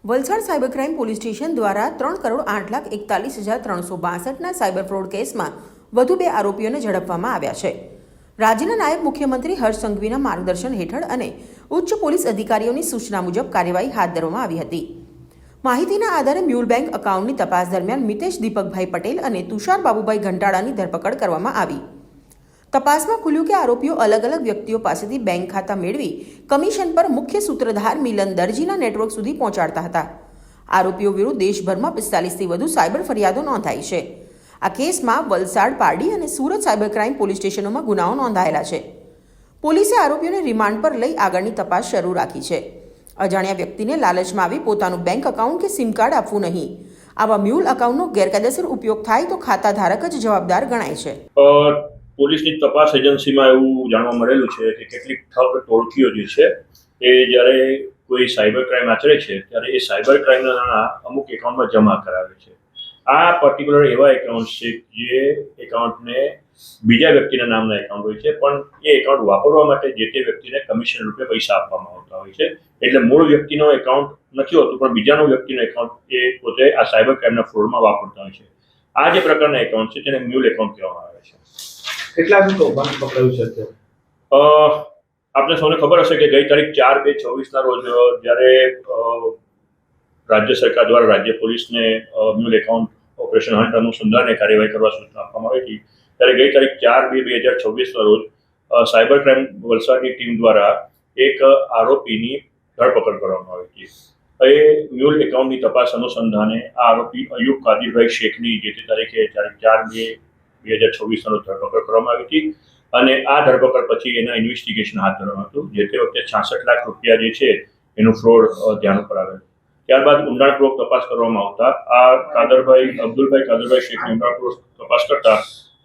Valsad cyber crime police station દ્વારા 3,08,41,362ના cyber fraud કેસમાં વધુ 2 આરોપીઓને ઝડપવામાં આવ્યા છે. રાજ્યના નાયબ મુખ્યમંત્રી હર્ષ સંઘવીના માર્ગદર્શન હેઠળ અને ઉચ્ચ પોલીસ અધિકારીઓની સૂચના મુજબ કાર્યવાહી હાથ ધરવામાં આવી હતી. માહિતીના આધારે મ્યુલ બેંક એકાઉન્ટની તપાસ દરમિયાન મિતેશ દીપકભાઈ પટેલ અને તુષાર બાબુભાઈ ઘંટાળાની ધરપકડ કરવામાં આવી. તપાસમાં ખુલ્યું કે આરોપીઓ અલગ અલગ વ્યક્તિઓ પાસેથી બેંક ખાતા મેળવી કમિશન પર મુખ્ય સૂત્રધાર મિલન દરજીના નેટવર્ક સુધી પહોંચાડતા હતા. આરોપીઓ વિરુદ્ધ દેશભરમાં 45થી વધુ સાયબર ફરિયાદો નોંધાઈ છે. આ કેસમાં વલસાડ, પારડી અને સુરત સાયબર ક્રાઇમ પોલીસ સ્ટેશનોમાં ગુનાઓ નોંધાયેલા છે. પોલીસે આરોપીઓને રિમાન્ડ પર લઈ આગળની તપાસ શરૂ રાખી છે. અજાણ્યા વ્યક્તિને લાલચમાં આવી પોતાનું બેંક એકાઉન્ટ કે સિમ કાર્ડ આપવું નહીં. આવા મ્યુલ એકાઉન્ટનો ગેરકાયદેસર ઉપયોગ થાય તો ખાતા ધારક જ જવાબદાર ગણાય છે. પોલીસની તપાસ એજન્સીમાં એવું જાણવા મળેલું છે કે કેટલીક ઠગ ટોળકીઓ જે છે એ જ્યારે કોઈ સાયબર ક્રાઇમ આચરે છે ત્યારે એ સાયબર ક્રાઇમના નાણાં અમુક એકાઉન્ટમાં જમા કરાવે છે. આ પર્ટિક્યુલર એવા એકાઉન્ટ છે જે એકાઉન્ટને બીજા વ્યક્તિના નામના એકાઉન્ટ હોય છે, પણ એ એકાઉન્ટ વાપરવા માટે જે તે વ્યક્તિને કમિશન રૂપે પૈસા આપવામાં આવતા હોય છે. એટલે મૂળ વ્યક્તિનો એકાઉન્ટ નથી હોતું, પણ બીજાનો વ્યક્તિનો એકાઉન્ટ એ પોતે આ સાયબર ક્રાઇમના ફ્રોડમાં વાપરતા હોય છે. આ જે પ્રકારના એકાઉન્ટ છે તેને મ્યુલ એકાઉન્ટ કહેવામાં આવે છે. કેટલા કૌભાંડ પકડાયું છે અત્યારે? આપને સૌને ખબર હશે કે ગઈ તારીખ 4/2/24ના રોજ જ્યારે રાજ્ય સરકાર દ્વારા રાજ્ય પોલીસને મ્યુલ એકાઉન્ટ ઓપરેશન હન્ટ અનુસંધાને કાર્યવાહી કરવા સૂચના આપવામાં આવી હતી, ત્યારે ગઈ તારીખ 4/2/2024ના રોજ સાયબર ક્રાઇમ વલસાડની ટીમ દ્વારા એક આરોપીની ધરપકડ કરવામાં આવી હતી. એ મ્યુલ એકાઉન્ટની તપાસ અનુસંધાને આ આરોપી અયુબ કાદિરભાઈ શેખની જે તે તારીખે 4/2/2024ના રોજ ધરપકડ કરવામાં આવી હતી. અને આ ધરપકડ પછી એના ઇન્વેસ્ટિગેશન હાથ ધરવાનું હતું. જે તે વખતે 66 લાખ રૂપિયા જે છે એનું ફ્રોડ ધ્યાન ઉપર આવેલું. ત્યારબાદ ઊંડાણપૂર્વક તપાસ કરવામાં આવતા આ અબ્દુલભાઈ કાદરભાઈ શેખની ઊંડાણપૂર્વક તપાસ કરતા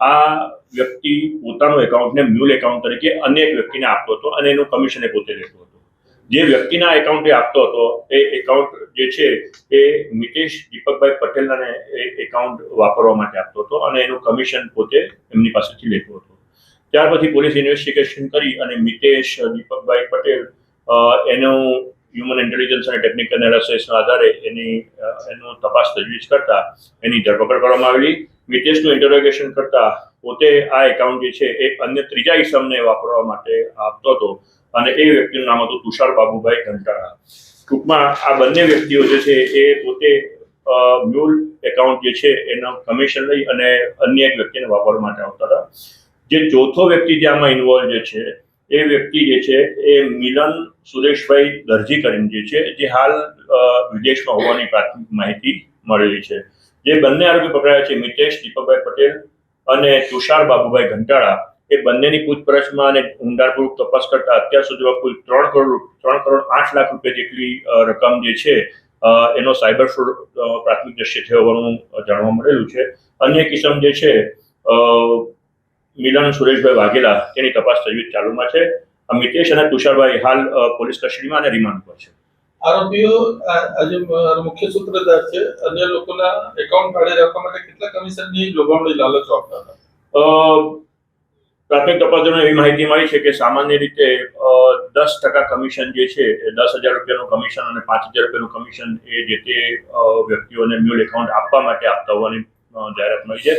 આ વ્યક્તિ પોતાનું એકાઉન્ટને મ્યુલ એકાઉન્ટ તરીકે અન્ય એક વ્યક્તિને આપતો હતો અને એનું કમિશન એ પોતે લેતો હતો. જે વ્યક્તિના એકાઉન્ટ એ આપતો હતો એ એકાઉન્ટ જે છે એ મિતેશ દીપકભાઈ પટેલને એકાઉન્ટ વાપરવા માટે આપતો હતો અને એનું કમિશન પોતે એમની પાસેથી લેતો હતો. ત્યાર પછી પોલીસ ઇન્વેસ્ટિગેશન કરી અને મિતેશ દીપકભાઈ પટેલ એનું હ્યુમન ઇન્ટેલિજન્સ અને ટેકનિકલ એનાલિસિસના આધારે એનું તપાસ તજવીજ કરતા એની ધરપકડ કરવામાં આવેલી. મિતેશનું ઇન્ટરોગેશન કરતા પોતે આ એકાઉન્ટ જે છે એ અન્ય ત્રીજા ઇસમને વાપરવા માટે આપતો હતો અને એ વ્યક્તિનું નામ હતું તુષાર બાબુભાઈ ઘંટાળા. ટૂંકમાં આ બંને વ્યક્તિઓ જે છે એ પોતે મ્યુલ એકાઉન્ટ જે છે એનો કમિશન લઈ અને અન્ય એક વ્યક્તિને વાપરવા માટે આવતા હતા. જે ચોથો વ્યક્તિ જે આમાં ઇન્વોલ્વ જે છે એ વ્યક્તિ જે છે એ મિલન સુરેશભાઈ દરજી કરીને જે છે જે હાલ વિદેશમાં હોવાની પ્રાથમિક માહિતી મળેલી છે. જે બંને આરોપી પકડાયા છે મિતેશ દીપકભાઈ પટેલ અને તુષાર બાબુભાઈ ઘંટાળા, એ બંનેની પૂછપરછમાં અને ઊંડાણપૂર્વક તપાસ કરતા અત્યાર સુધીમાં કુલ 3,08,00,000 રૂપિયા જેટલી રકમ જે છે એનો સાયબર ફ્રોડ પ્રાથમિક દ્રષ્ટિએ થયો હોવાનું જાણવા મળેલું છે. અન્ય કિસ્મ જે છે મિલન સુરેશભાઈ વાઘેલા તેની તપાસ તજવીજ ચાલુમાં છે. મિતેશ અને તુષારભાઈ હાલ પોલીસ કસ્ટડીમાં અને રિમાન્ડ પર છે. આરોપીઓ આજે મુખ્ય સૂત્રધાર છે. અન્ય લોકોના એકાઉન્ટ ભાડે રાખવા માટે કેટલા કમિશનની લોભામણી લાલચ આપતા હતા? પ્રાથમિક તપાસ દરમિયાન એવી માહિતી મળી છે કે સામાન્ય રીતે 10% કમિશન જે છે એ 10,000 રૂપિયાનું કમિશન અને 5,000 રૂપિયાનું કમિશન એ જે તે વ્યક્તિઓને મ્યુલ એકાઉન્ટ આપવા માટે આપતા હોવાની જાહેરાત મળી છે.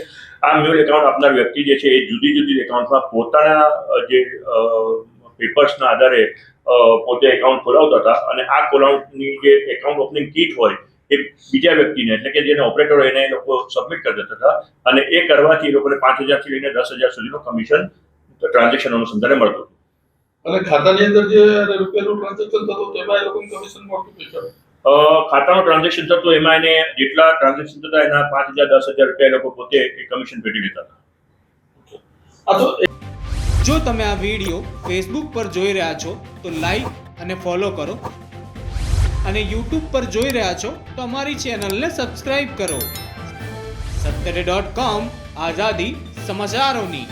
આ મ્યુલ એકાઉન્ટ આપનાર વ્યક્તિ જે છે એ જુદી જુદી એકાઉન્ટમાં પોતાના જે પેપર્સના આધારે પોતે એકાઉન્ટ ખોલાવતા હતા અને આ ખોલાવની જે એકાઉન્ટ ઓપનિંગ કીટ હોય એ બીજા વ્યક્તિને એટલે કે જેને ઓપરેટર હોય એને એ લોકો સબમિટ કરી દેતા હતા અને એ કરવાથી એ લોકોને 5,000થી લઈને 10,000 સુધીનું કમિશન ટ્રાન્ઝેક્શન અનુસંધાને મળતું હતું. અને ખાતાની અંદર જે રૂપિયાનું ટ્રાન્ઝેક્શન થતું તેમાં એ લોકોનું કમિશન મળતું હતું? ખાતાનું ટ્રાન્ઝેક્શન થતું એમાં એને જેટલા ટ્રાન્ઝેક્શન થતા એના 5,000 10,000 રૂપિયા એ લોકો પોતે કમિશન પેટી લેતા હતા. જો તમે આ વિડીયો ફેસબુક પર જોઈ રહ્યા છો તો લાઈક અને ફોલો કરો અને યુટ્યુબ પર જોઈ રહ્યા છો તો અમારી ચેનલને સબસ્ક્રાઇબ કરો. સત્તરે.com આઝાદી સમાચારોની.